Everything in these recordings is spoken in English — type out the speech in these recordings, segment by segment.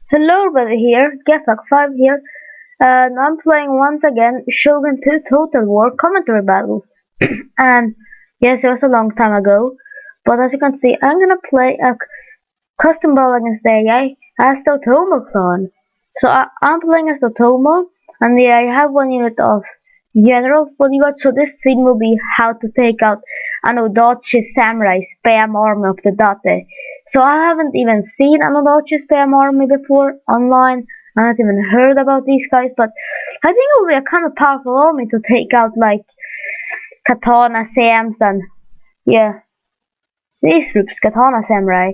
Hello, everybody here, Gefak5 here, and I'm playing once again Shogun 2 Total War commentary battles. And yes, it was a long time ago, but as you can see, I'm gonna play a custom battle against the AI as the Otomo clone. So I'm playing as the Otomo, and I have one unit of general bodyguard, so this scene will be how to take out an no-dachi samurai spam army of the Date. So I haven't even seen an no-dachi spam army before online. I haven't even heard about these guys, but I think it will be a kind of powerful army to take out like katana sams and yeah, these troops, katana samurai,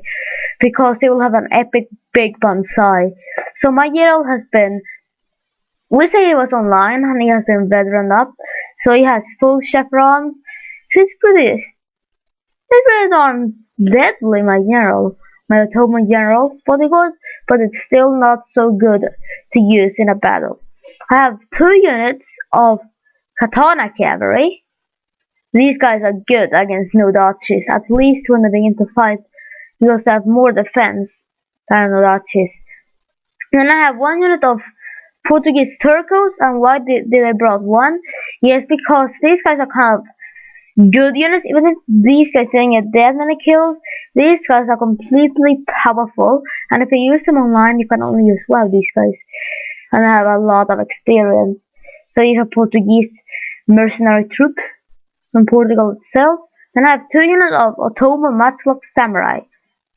because they will have an epic big bonsai. So my general has been, we say he was online and he has been veteran up, so he has full chevrons. He's pretty darn deadly, my general, my Otomo general bodyguard, but it's still not so good to use in a battle. I have 2 units of katana cavalry. These guys are good against no-dachis, at least when they begin to fight, because they have more defense than no-dachis. Then I have 1 unit of Portuguese Turcos, and why did I brought one? Yes, because these guys are kind of good units. Even if these guys didn't get that many kills, these guys are completely powerful, and if you use them online, you can only use one of these guys, and I have a lot of experience. So these are Portuguese mercenary troops from Portugal itself. Then I have 2 units of Otomo matchlock samurai,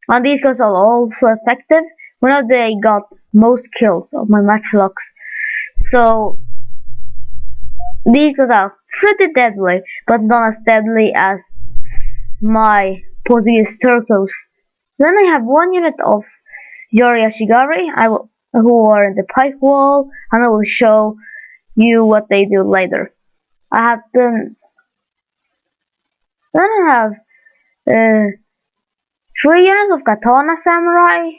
and these guys are also effective. One of they got most kills of my matchlocks. So these guys are pretty deadly, but not as deadly as my Portuguese Turcos. Then I have 1 unit of Yashigari who are in the pike wall, and I will show you what they do later. I have them. Then I have 3 units of katana samurai,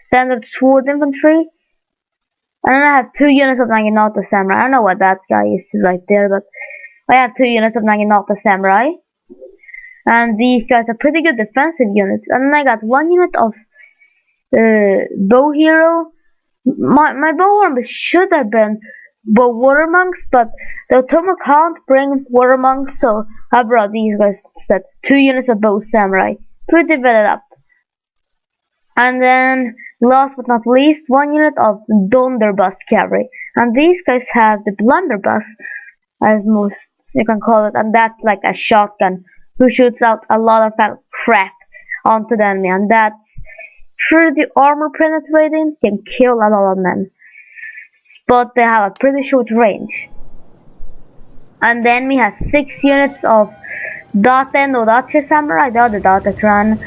standard sword infantry. And then I have 2 units of Naginata Samurai. I don't know what that guy is right there, but I have 2 units of Naginata Samurai. And these guys are pretty good defensive units. And then I got 1 unit of Bow Hero. My bow army should have been bow water monks, but the Otomo can't bring water monks, so I brought these guys instead. 2 units of bow samurai. Pretty vetted up. And then, last but not least, 1 unit of Donderbus cavalry. And these guys have the blunderbuss, as most you can call it, and that's like a shotgun who shoots out a lot of that crap onto the enemy, and that's pretty armor penetrating, can kill a lot of men. But they have a pretty short range. And then we have 6 units of Date no-dachi samurai, the other Date clan.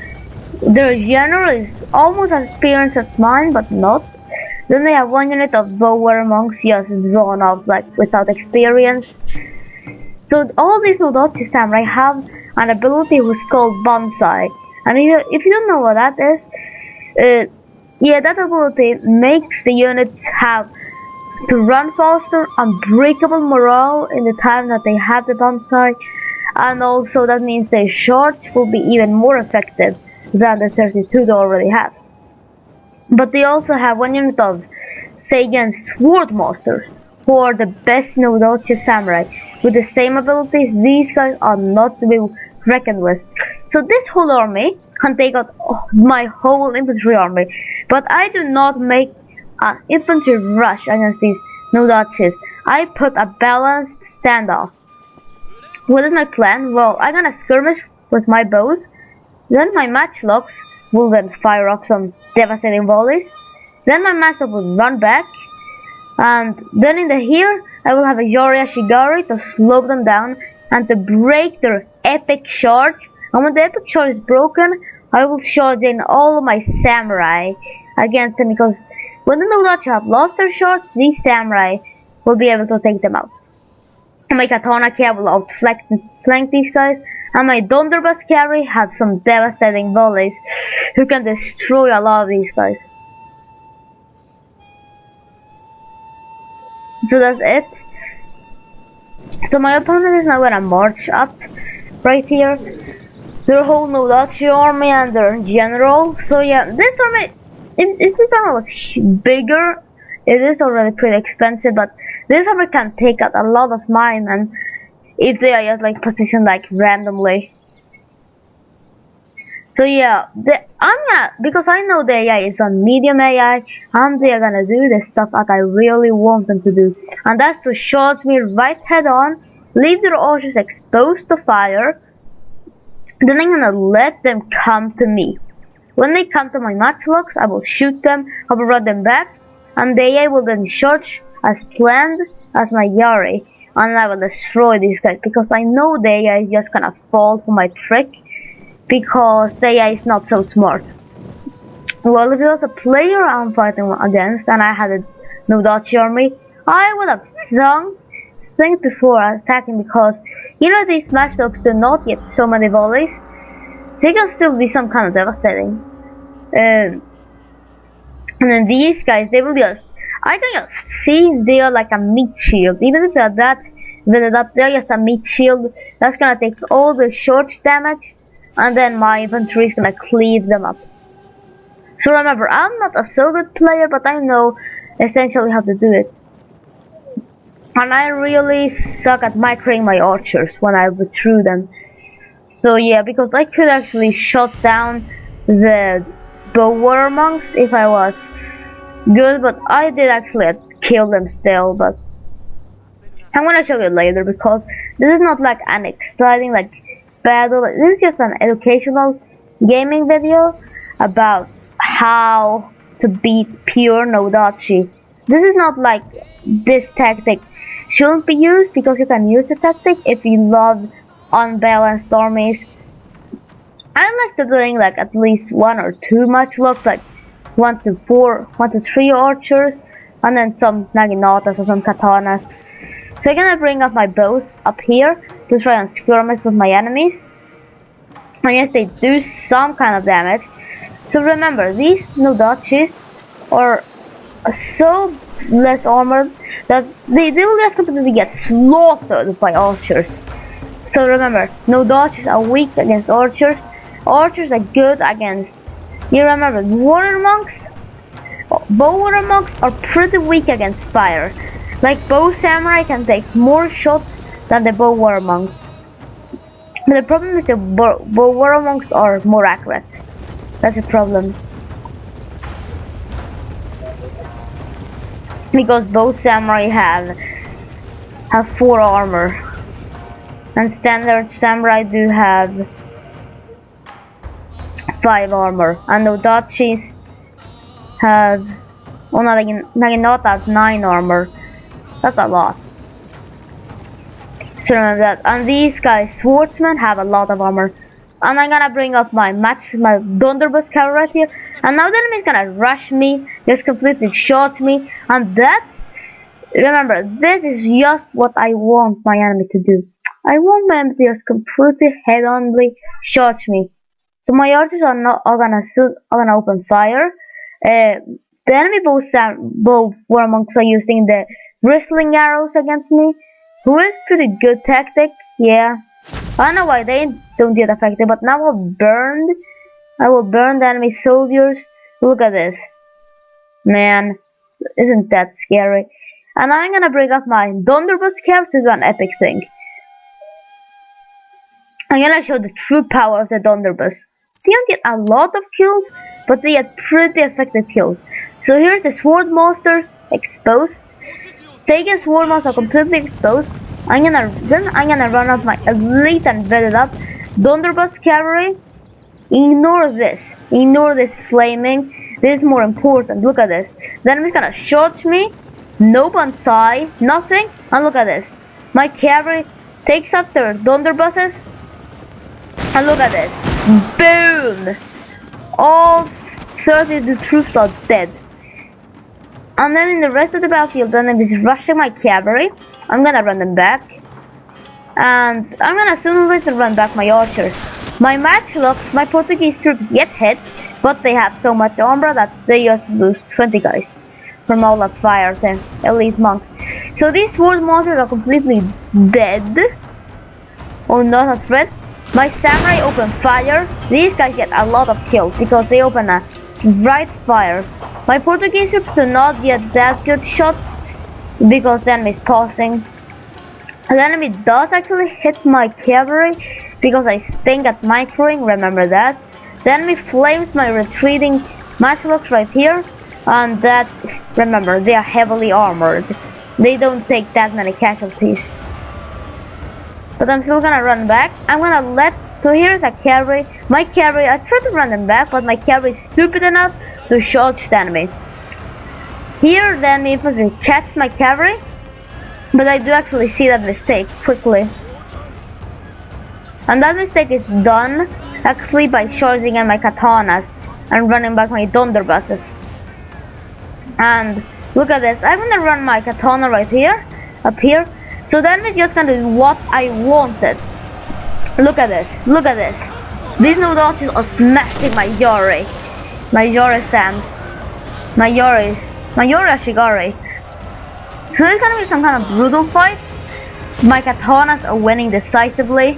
Their general is almost as experienced as mine, but not. Then they have 1 unit of Bower monks, just drawn out like without experience. So all these no-dachi samurai have an ability which is called bonsai. And if you don't know what that is, yeah, that ability makes the units have to run faster, unbreakable morale in the time that they have the bonsai, and also that means their charge will be even more effective than the 32 they already have. But they also have 1 unit of Seigen Swordmasters, who are the best no-dachi samurai. With the same abilities, these guys are not to be reckoned with. So this whole army can take out my whole infantry army, but I do not make an infantry rush against these no-dachis. I put a balanced standoff. What is my plan? Well, I'm gonna skirmish with my bows. Then my matchlocks will then fire off some devastating volleys. Then my matchlock will run back. And then in the here, I will have a Yashigari to slow them down and to break their epic charge. And when the epic charge is broken, I will charge in all of my samurai against them, because when the no-dachi have lost their charge, these samurai will be able to take them out. And my katana cav will outflank these guys. And my Donderbus cavalry have some devastating volleys who can destroy a lot of these guys. So that's it. So my opponent is now gonna march up right here. Their whole no-dachi army and their general. So yeah, this army if this armor was bigger, it is already pretty expensive, but this armor can take out a lot of mine, and if they are just like positioned like randomly. So yeah, I'm not, because I know the AI is on medium AI, and they are gonna do the stuff that I really want them to do, and that's to charge me right head on, leave their archers exposed to fire, then I'm gonna let them come to me. When they come to my matchlocks, I will shoot them, I will run them back, and the AI will then charge as planned as my Yari, and I will destroy these guys, because I know the AI is just gonna fall for my trick, because the AI is not so smart. Well, if it was a player I'm fighting against, and I had a no-dachi army, I would have think before attacking, because you know these matchlocks do not get so many volleys. They can still be some kind of devastating. And then these guys, they will just, I can just see they are like a meat shield. Even if they're that built up, they're just a meat shield that's gonna take all the short damage, and then my infantry is gonna cleave them up. So remember, I'm not a so good player, but I know essentially how to do it. And I really suck at microing my archers when I withdrew them. So yeah, because I could actually shut down the bow monks if I was good, but I did actually kill them still, but I'm gonna show you later, because this is not like an exciting like battle. This is just an educational gaming video about how to beat pure no-dachi. This is not like this tactic shouldn't be used, because you can use the tactic if you love unbalanced armies. I like to doing like at least 1 or 2 matchlocks, like 1 to 3 archers, and then some naginatas or some katanas. So I'm gonna bring up my bows up here to try and skirmish with my enemies. And yes, they do some kind of damage. So remember, these no-dachis are so less armored that they will just completely get slaughtered by archers. So remember, no-dachis are weak against archers. Archers are good against, you remember, water monks. Bow water monks are pretty weak against fire. Like bow samurai can take more shots than the bow water monks. But the problem is the bow water monks are more accurate. That's a problem. Because both samurai have 4 armor, and standard samurai do have 5 armor, and no-dachis have, oh no, Naginata has 9 armor. That's a lot. So remember that. And these guys, swordsmen, have a lot of armor. And I'm gonna bring up my Thunderbolt cavalry right here. And now the enemy is gonna rush me, just completely shot me. And that's, remember, this is just what I want my enemy to do. I want my enemy to just completely head-only shot me. So my archers are gonna open fire. The enemy both war monks are using the bristling arrows against me, who is pretty good tactic, yeah. I don't know why they don't get affected, but now I will burn the enemy soldiers. Look at this. Man, isn't that scary? And I'm gonna bring up my Thunderbolt Cav to do an epic thing. I'm gonna show the true power of the Thunderbolts. They don't get a lot of kills, but they get pretty effective kills. So here's the Sword Monsters exposed. Taking Sword Monsters are completely exposed. I'm gonna run up my elite and build it up. Thunderbolt Cavalry. Ignore this. Ignore this flaming. This is more important. Look at this. The enemy's gonna shot me. No bonsai. Nothing. And look at this. My cavalry takes up their Thunderbolts. And look at this. Boom! All 30 of the troops are dead. And then in the rest of the battlefield, the enemy is rushing my cavalry. I'm gonna run them back. And I'm gonna soon run back my archers. My matchlocks, my Portuguese troops get hit, but they have so much armor that they just lose 20 guys from all that fire and elite monks. So these sword monsters are completely dead. Or not a threat. My samurai open fire. These guys get a lot of kills because they open a right fire. My Portuguese troops do not get that good shots because the enemy is pausing. The enemy does actually hit my cavalry because I stink at microing, remember that. The enemy flames my retreating matchlocks right here, and that, remember, they are heavily armored. They don't take that many casualties. But I'm still gonna run back. I'm gonna so here's a cavalry. My cavalry, I tried to run them back, but my cavalry is stupid enough to charge the enemy. Here the enemy infantry catch my cavalry, but I do actually see that mistake quickly. And that mistake is done actually by charging in my katanas and running back my blunderbusses. And look at this, I'm gonna run my katana right here, up here. So then it's just gonna do what I wanted. Look at this, look at this. These no-dachi are smashing my Yori. My Yori stands. My Yori Ashigari. So it's gonna be some kind of brutal fight. My katanas are winning decisively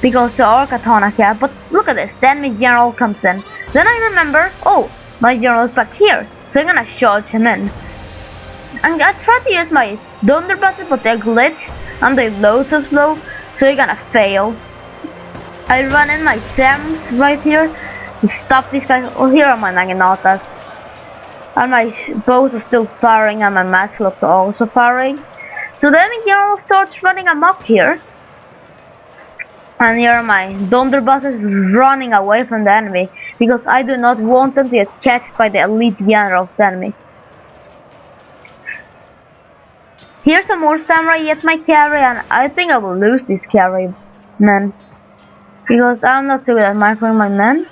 because they are katana cap. But look at this, then my general comes in. Then I remember, oh, my general is back here. So I'm gonna charge him in. And I tried to use my blunderbusses, but they're glitched and they load so slow, so they're gonna fail. I run in my Sems right here to stop these guys. Oh, here are my Naginatas. And my bows are still firing and my matchlocks are also firing. So then the general starts running amok here. And here are my blunderbusses running away from the enemy because I do not want them to get catched by the elite general of the enemy. Here's some more samurai, yet my cavalry, and I think I will lose these cavalry men because I'm not so good at microing my men.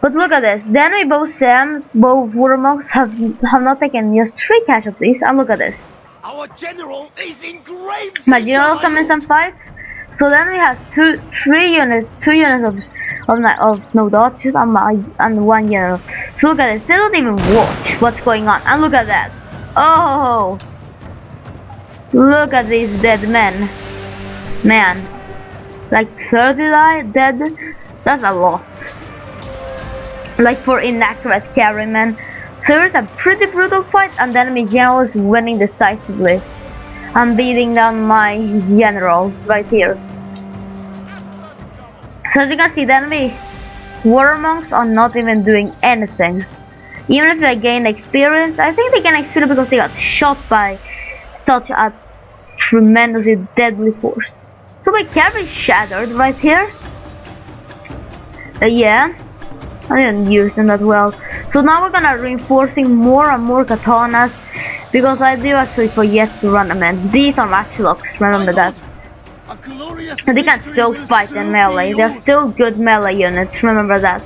But look at this, the enemy both water monks have not taken just 3 casualties, and look at this. Our general is in grave. My general come in some fights, so then we have 2 units of no-dachi and 1 general. So look at this, they don't even watch what's going on, and look at that. Oh! Look at these dead men. Man. Like 30 dead? That's a lot. Like for inaccurate cavalrymen. So it's a pretty brutal fight and the enemy general is winning decisively. I'm beating down my general right here. So as you can see, the enemy water monks are not even doing anything. Even if they gain experience, I think they gain experience because they got shot by such a tremendously deadly force. So my cavalry shattered right here. Yeah, I didn't use them that well. So now we're gonna reinforcing more and more katanas because I do actually forget to run them in. These are matchlocks, remember that. And they can still fight in melee. They're still good melee units, remember that.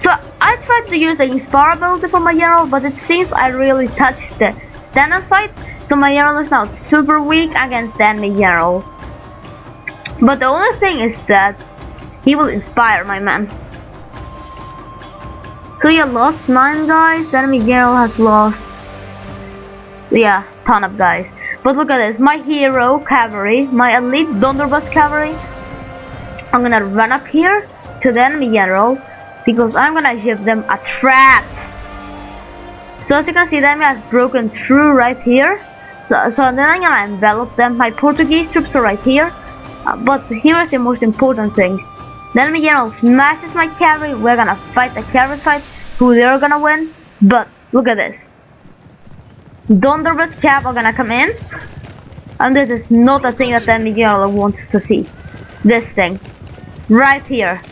So I tried to use the Inspire ability for my general, but it seems I really touched the stand-up fight. So my general is now super weak against the enemy general. But the only thing is that he will inspire my men. So he lost 9 guys, the enemy general has lost, yeah, ton of guys. But look at this, my hero cavalry, my elite blunderbuss cavalry. I'm gonna run up here to the enemy general because I'm gonna give them a trap. So as you can see, the enemy has broken through right here. So then I'm gonna envelop them. My Portuguese troops are right here. But here is the most important thing. The enemy general smashes my cavalry. We're gonna fight the cavalry fight. Who they're gonna win. But look at this. Blunderbuss cap are gonna come in. And this is not a thing that the enemy general wants to see. This thing. Right here.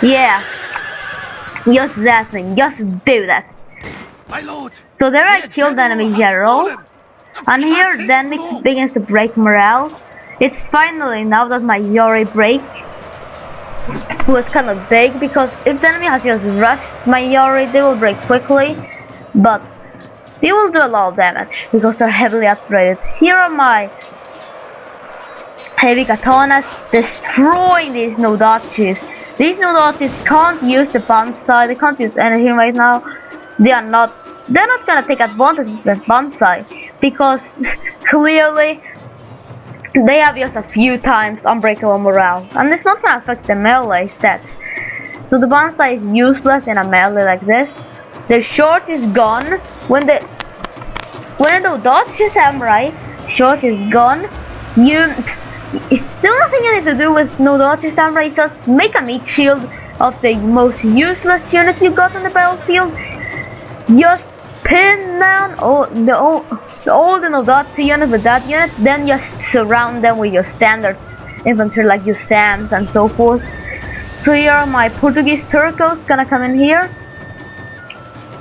Yeah. Just that thing. Just do that. My lord, so there I killed the enemy general, and here then it begins to break morale. It's finally now that my Yori break was kind of big, because if the enemy has just rushed my Yori, they will break quickly, but they will do a lot of damage because they're heavily upgraded. Here are my heavy katanas destroying these no-dachis. These no-dachis can't use the bonsai, they can't use anything right now. They're not gonna take advantage of the bonsai because clearly they have just a few times unbreakable morale, and it's not gonna affect the melee stats. So the bonsai is useless in a melee like this. The short is gone when the no-dachi samurai short is gone. The only thing you need to do with no-dachi samurai is just make a meat shield of the most useless unit you got on the battlefield. Just pin down all the no-dachi unit with that unit, then just surround them with your standard infantry like your Sams and so forth. So here are my Portuguese Turcos gonna come in here,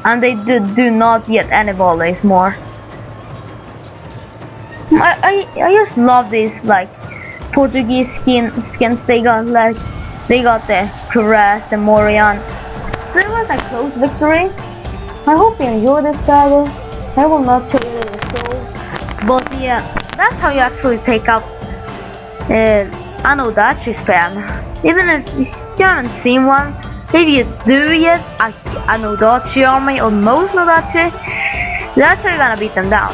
and they do not get any volleys more. I just love these like Portuguese skins. They got the Cuirass, the Morion. So it was a close victory. I hope you enjoyed this battle. I will not show you the result, but yeah, that's how you actually take out a no-dachi spam. Even if you haven't seen one, if you do yet a no-dachi army or most no-dachi, that's how you're gonna beat them down.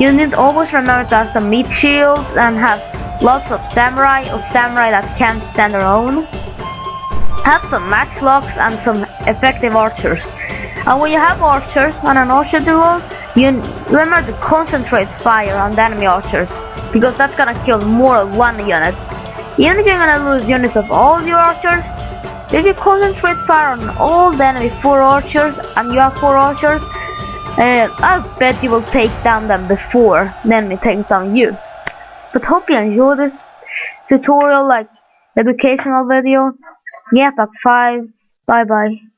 You need to always remember to have some meat shields and have lots of samurai or samurai that can't stand their own. Have some matchlocks and some effective archers. And when you have archers on an archer duel, you remember to concentrate fire on the enemy archers, because that's gonna kill more than one unit. Even if you're gonna lose units of all your archers, if you concentrate fire on all the enemy 4 archers and you have 4 archers, I bet you will take down them before the enemy takes down you. But hope you enjoyed this tutorial, like educational video. Yeah, Pack 5. Bye bye.